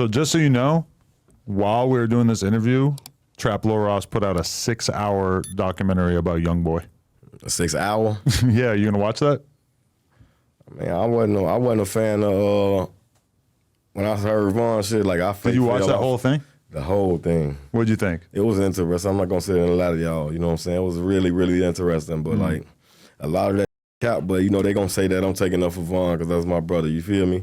So just so you know, while we were doing this interview, Trap Lil Ross put out a 6-hour documentary about YoungBoy. A 6 hour? Yeah, you gonna watch that? Man, I wasn't a fan of when I heard Von shit. Like Did you watch that whole thing? The whole thing. What'd you think? It was interesting. I'm not gonna say it in a lot of y'all. You know what I'm saying? It was really, really interesting. But like a lot of that cap. But you know they gonna say that I'm taking up for Von because that's my brother. You feel me?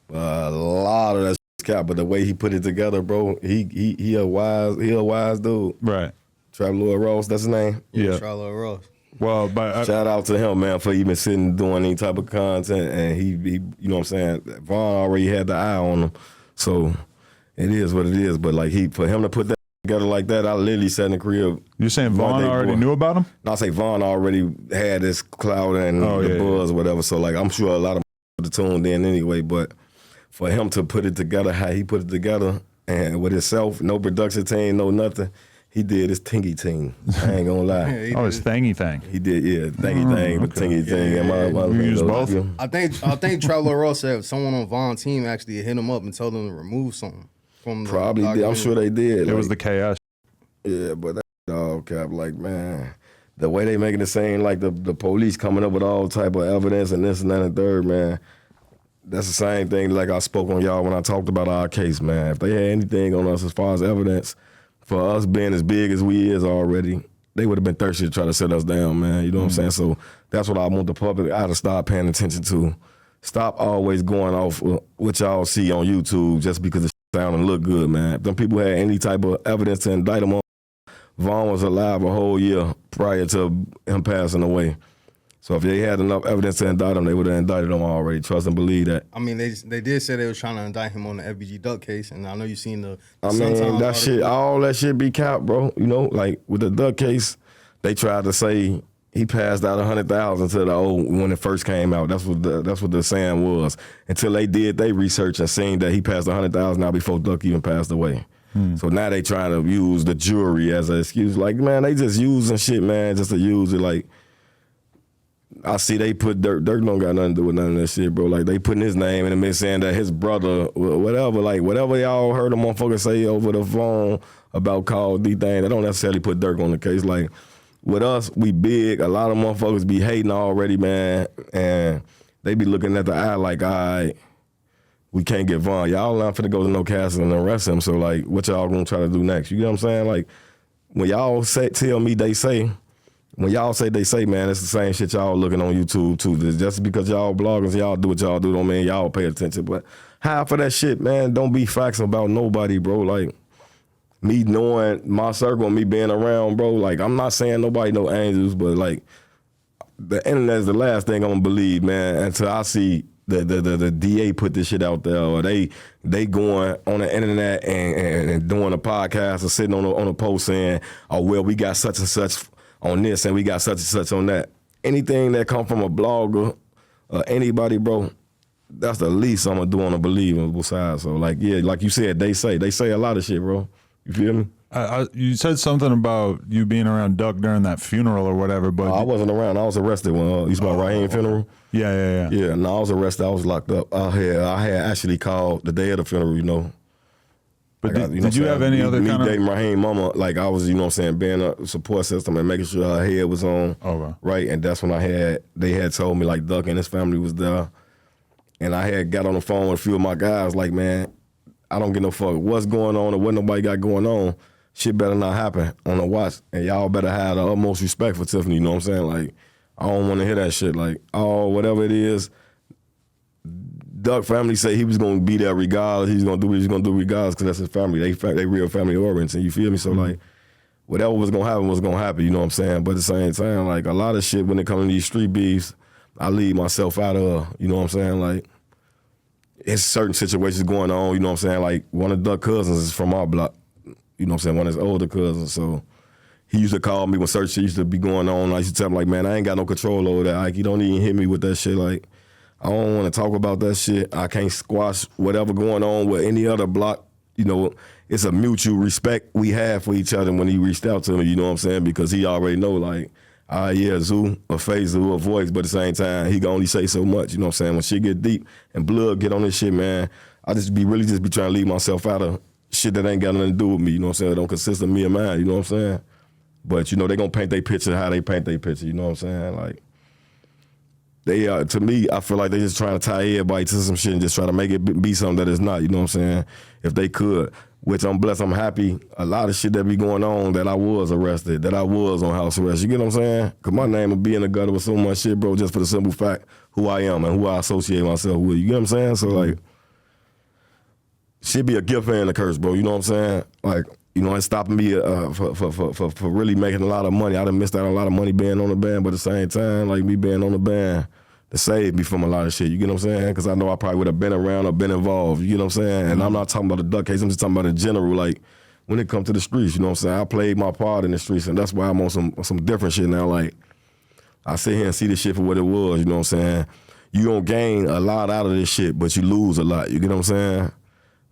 But a lot of that cap. But the way he put it together, bro, he a wise dude. Right. Trap Lil Ross, that's his name. Yeah. Trap Lil Ross. Well, but shout out to him, man, for even sitting doing any type of content, and he you know what I'm saying. Von already had the eye on him, so it is what it is. But like for him to put that together like that, I literally sat in the crib. You're saying Von already knew about him? No, I say Von already had this clout and the buzz or whatever. So like I'm sure a lot of tuned in anyway. But for him to put it together, how he put it together, and with himself, no production team, no nothing. He did his tingy ting. I ain't gonna lie. His thingy thing. He did, yeah, thingy thing, but tingy ting. You use both? I think Trap Lil Ross said someone on Von's team actually hit him up and told him to remove something from the Probably did. I'm sure they did. It was the KS. Yeah, but that dog cap, like, man, the way they making it seem like the police coming up with all type of evidence and this and that and third, man. That's the same thing like I spoke on y'all when I talked about our case, man. If they had anything on us as far as evidence, for us being as big as we is already, they would have been thirsty to try to set us down, man. You know what I'm saying? So that's what I want the public to start paying attention to. Stop always going off what y'all see on YouTube just because it sound and look good, man. If them people had any type of evidence to indict them on, Von was alive a whole year prior to him passing away. So if they had enough evidence to indict him, they would have indicted him already. Trust and believe that. I mean, they did say they was trying to indict him on the FBG Duck case, and I know you seen the I mean, that shit, all that shit be capped, bro. You know, like with the Duck case, they tried to say he passed out 100,000 to the old when it first came out. That's what the saying was. Until they did they research and seen that he passed 100,000 now before Duck even passed away. So now they trying to use the jury as an excuse. Like, man, they just using shit, man, just to use it. Like, I see they put Dirk. Dirk don't got nothing to do with none of that shit, bro. Like, they putting his name in the mix saying that his brother, whatever, like, whatever y'all heard a motherfucker say over the phone about Call D thing, they don't necessarily put Dirk on the case. Like, with us, we big. A lot of motherfuckers be hating already, man, and they be looking at the eye like, all right, we can't get Von. Y'all not finna go to no castle and arrest him, so, like, what y'all gonna try to do next? You know what I'm saying? Like, when y'all tell me they say, when y'all say they say, man, it's the same shit y'all looking on YouTube, too. Just because y'all bloggers, y'all do what y'all do don't mean y'all pay attention. But half of that shit, man, don't be facts about nobody, bro. Like, me knowing my circle and me being around, bro, like, I'm not saying nobody no angels, but, like, the internet is the last thing I'm going to believe, man, until I see the DA put this shit out there, or they going on the internet and doing a podcast or sitting on a post saying, oh, well, we got such and such on this and we got such and such on that. Anything that come from a blogger or anybody, bro, that's the least I'm gonna do on a believable side. So like, yeah, like you said, they say a lot of shit, bro. You feel me? You said something about you being around Duck during that funeral or whatever, but I wasn't around. I was arrested when you spoke Raheem funeral. Yeah. Yeah, no, I was arrested. I was locked up. I had actually called the day of the funeral, you know. But did you have any other kind of... Me dating Raheem mama, like I was, you know what I'm saying, being a support system and making sure her head was on right. And that's when they had told me like Duck and his family was there. And I had got on the phone with a few of my guys like, man, I don't give no fuck what's going on or what nobody got going on. Shit better not happen on the watch. And y'all better have the utmost respect for Tiffany, you know what I'm saying? Like, I don't want to hear that shit. Like, oh, whatever it is, Duck family say he was gonna be there regardless. He's gonna do what he's gonna do regardless because that's his family. They real family oriented. You feel me? So like, whatever was gonna happen. You know what I'm saying? But at the same time, like a lot of shit when it comes to these street beefs, I leave myself out of. You know what I'm saying? Like, it's certain situations going on. You know what I'm saying? Like one of Duck cousins is from our block. You know what I'm saying? One of his older cousins. So he used to call me when certain shit used to be going on. I used to tell him like, man, I ain't got no control over that. Like, you don't even hit me with that shit. Like, I don't want to talk about that shit. I can't squash whatever going on with any other block. You know, it's a mutual respect we have for each other when he reached out to me, you know what I'm saying? Because he already know, like, yeah, Zoo, a face, Zoo, a voice, but at the same time, he can only say so much, you know what I'm saying? When shit get deep and blood get on this shit, man, I just be trying to leave myself out of shit that ain't got nothing to do with me, you know what I'm saying? It don't consist of me and mine, you know what I'm saying? But, you know, they gonna paint their picture how they paint their picture, you know what I'm saying? Like, they to me, I feel like they just trying to tie everybody to some shit and just try to make it be something that it's not, you know what I'm saying? If they could, which I'm blessed, I'm happy. A lot of shit that be going on that I was arrested, that I was on house arrest, you get what I'm saying? Because my name will be in the gutter with so much shit, bro, just for the simple fact who I am and who I associate myself with, you get what I'm saying? So, like, shit be a gift and a curse, bro, you know what I'm saying? Like, you know, it's stopping me for really making a lot of money. I done missed out on a lot of money being on the band, but at the same time, like, me being on the band to save me from a lot of shit, you get what I'm saying? Because I know I probably would have been around or been involved, you get what I'm saying? And I'm not talking about the duck case, I'm just talking about in general, like, when it comes to the streets, you know what I'm saying? I played my part in the streets, and that's why I'm on some different shit now. Like, I sit here and see this shit for what it was, you know what I'm saying? You gonna gain a lot out of this shit, but you lose a lot, you get what I'm saying?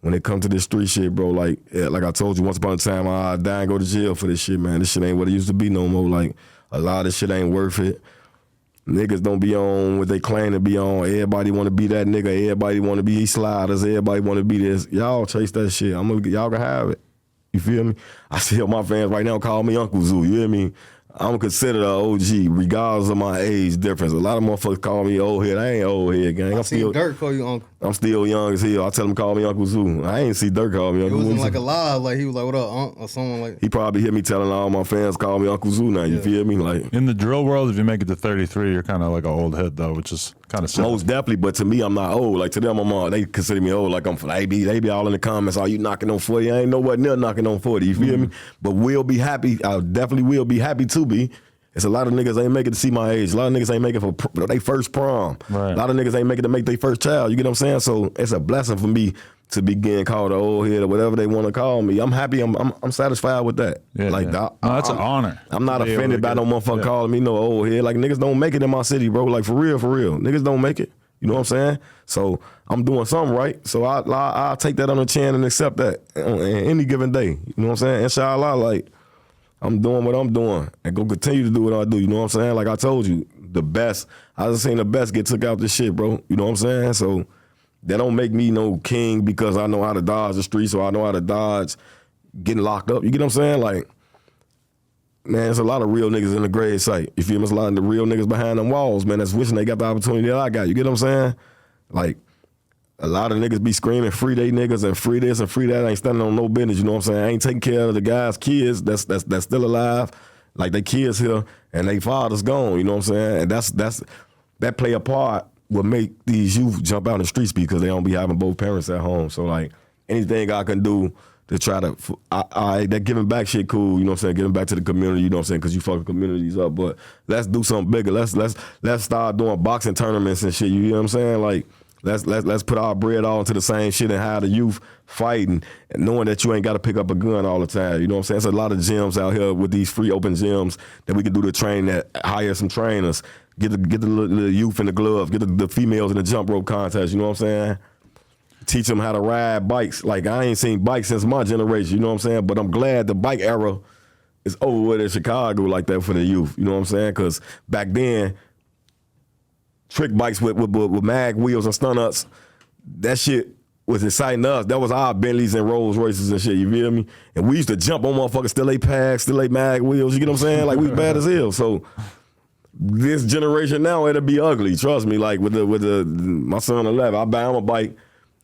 When it comes to this street shit, bro, like I told you once upon a time, I'd die and go to jail for this shit, man. This shit ain't what it used to be no more. Like, a lot of this shit ain't worth it. Niggas don't be on what they claim to be on. Everybody want to be that nigga. Everybody want to be sliders. Everybody want to be this. Y'all chase that shit. Y'all can have it. You feel me? I see my fans right now call me Uncle Zoo. You hear me? I'm considered an OG, regardless of my age difference. A lot of motherfuckers call me old head. I ain't old head, gang. I seen Dirk call you Uncle. I'm still young as hell. I tell him call me Uncle Zoo. I ain't see Dirk call me Uncle Zoo. It wasn't like a live, like he was like, "What up, Unc?" or someone like. He probably hear me telling all my fans call me Uncle Zoo now. You feel me? Like, in the drill world, if you make it to 33, you're kind of like an old head though, which is kind of sad. Most definitely, but to me, I'm not old. Like, to them, they consider me old. Like, they be all in the comments, "Are you knocking on 40?" I ain't nowhere near knocking on 40. You feel me? But we'll be happy. I definitely will be happy to be. It's a lot of niggas ain't make it to see my age. A lot of niggas ain't make it for their first prom. Right. A lot of niggas ain't make it to make their first child. You get what I'm saying? So it's a blessing for me to be getting called an old head or whatever they want to call me. I'm happy. I'm satisfied with that. Yeah, like, yeah. No, that's an honor. I'm not offended by no motherfucker calling me no old head. Like, niggas don't make it in my city, bro. Like, for real. Niggas don't make it. You know what I'm saying? So I'm doing something right. So I'll take that on the chin and accept that on any given day. You know what I'm saying? Inshallah, like, I'm doing what I'm doing and go continue to do what I do. You know what I'm saying? Like I told you, the best. I just seen the best get took out this shit, bro. You know what I'm saying? So that don't make me no king because I know how to dodge the streets or I know how to dodge getting locked up. You get what I'm saying? Like, man, there's a lot of real niggas in the grave site. You feel me? There's a lot of the real niggas behind them walls, man, that's wishing they got the opportunity that I got. You get what I'm saying? Like, a lot of niggas be screaming free they niggas and free this and free that. Ain't standing on no business, you know what I'm saying? I ain't taking care of the guys' kids that's still alive. Like, they kids here and they father's gone, you know what I'm saying? And that play a part will make these youth jump out in the streets because they don't be having both parents at home. So, like, anything I can do to try to, that giving back shit cool, you know what I'm saying? Giving back to the community, you know what I'm saying? Because you fucking communities up. But let's do something bigger. Let's start doing boxing tournaments and shit, you know what I'm saying? Like, Let's put our bread all into the same shit and have the youth fighting and knowing that you ain't got to pick up a gun all the time. You know what I'm saying? There's a lot of gyms out here with these free open gyms that we can do the training that hire some trainers, get the youth in the gloves, get the females in the jump rope contest. You know what I'm saying? Teach them how to ride bikes. Like, I ain't seen bikes since my generation. You know what I'm saying? But I'm glad the bike era is over with in Chicago like that for the youth. You know what I'm saying? Because back then, trick bikes with mag wheels and stunuts, that shit was exciting us. That was our Bentleys and Rolls Royces and shit, you feel me? And we used to jump on motherfuckers, still ain't pads, still ain't mag wheels, you get what I'm saying? Like, we bad as hell. So this generation now, it'll be ugly, trust me. Like, with my son 11, I buy him a bike.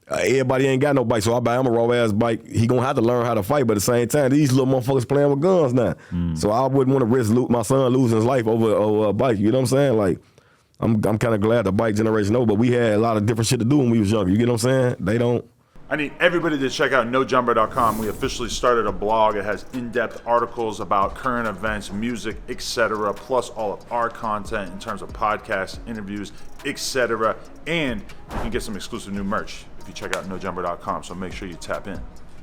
Everybody ain't got no bike, so I buy him a raw ass bike. He gonna have to learn how to fight, but at the same time, these little motherfuckers playing with guns now. So I wouldn't want to risk my son losing his life over a bike, you know what I'm saying? Like, I'm kind of glad the bike generation over, but we had a lot of different shit to do when we was younger. You get what I'm saying? They don't. I need everybody to check out NoJumper.com. We officially started a blog. It has in-depth articles about current events, music, etc., plus all of our content in terms of podcasts, interviews, etc. And you can get some exclusive new merch if you check out NoJumper.com. So make sure you tap in.